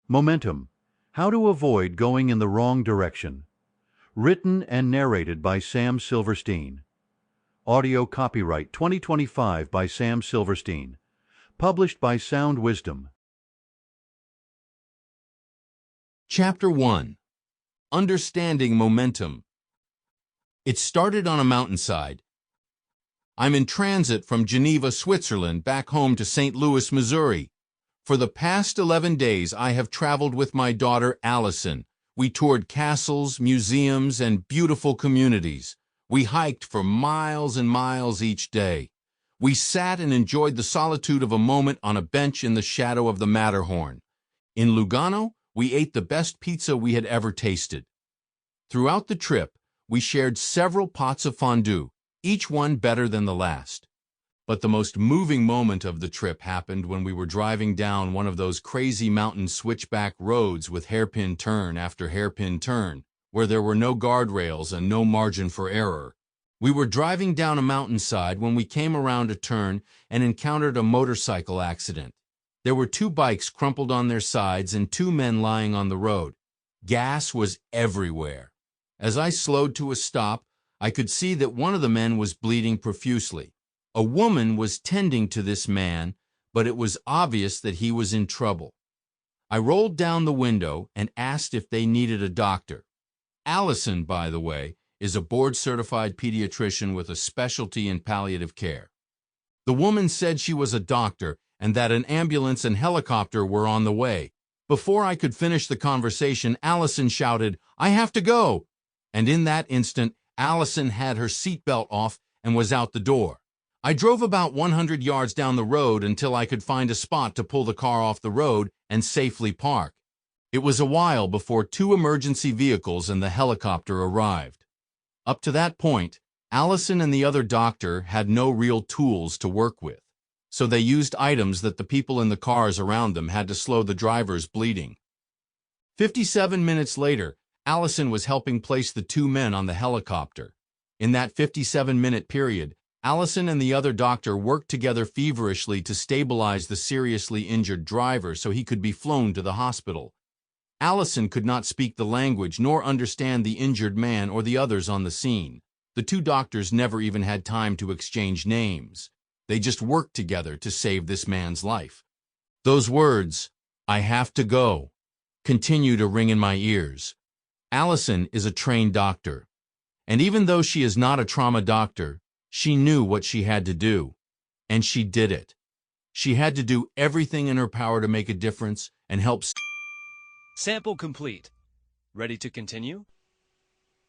Momentum: How to Avoid Going in the Wrong Direction. Written and narrated by Sam Silverstein. Audio copyright 2025 by Sam Silverstein. Published by Sound Wisdom. Chapter 1. Understanding Momentum. It started on a mountainside. I'm in transit from Geneva, Switzerland, back home to St. Louis, Missouri. For the past 11 days, I have traveled with my daughter, Allison. We toured castles, museums, and beautiful communities. We hiked for miles and miles each day. We sat and enjoyed the solitude of a moment on a bench in the shadow of the Matterhorn. In Lugano, we ate the best pizza we had ever tasted. Throughout the trip, we shared several pots of fondue, each one better than the last. But the most moving moment of the trip happened when we were driving down one of those crazy mountain switchback roads with hairpin turn after hairpin turn, where there were no guardrails and no margin for error. We were driving down a mountainside when we came around a turn and encountered a motorcycle accident. There were two bikes crumpled on their sides and two men lying on the road. Gas was everywhere. As I slowed to a stop, I could see that one of the men was bleeding profusely. A woman was tending to this man, but it was obvious that he was in trouble. I rolled down the window and asked if they needed a doctor. Allison, by the way, is a board-certified pediatrician with a specialty in palliative care. The woman said she was a doctor and that an ambulance and helicopter were on the way. Before I could finish the conversation, Allison shouted, "I have to go!" And in that instant, Allison had her seatbelt off and was out the door. I drove about 100 yards down the road until I could find a spot to pull the car off the road and safely park. It was a while before two emergency vehicles and the helicopter arrived. Up to that point, Allison and the other doctor had no real tools to work with, so they used items that the people in the cars around them had to slow the driver's bleeding. 57 minutes later, Allison was helping place the two men on the helicopter. In that 57-minute period, Allison and the other doctor worked together feverishly to stabilize the seriously injured driver so he could be flown to the hospital. Allison could not speak the language nor understand the injured man or the others on the scene. The two doctors never even had time to exchange names. They just worked together to save this man's life. Those words, "I have to go," continue to ring in my ears. Allison is a trained doctor, and even though she is not a trauma doctor, she knew what she had to do, and she did it. She had to do everything in her power to make a difference and help. Sample complete. Ready to continue?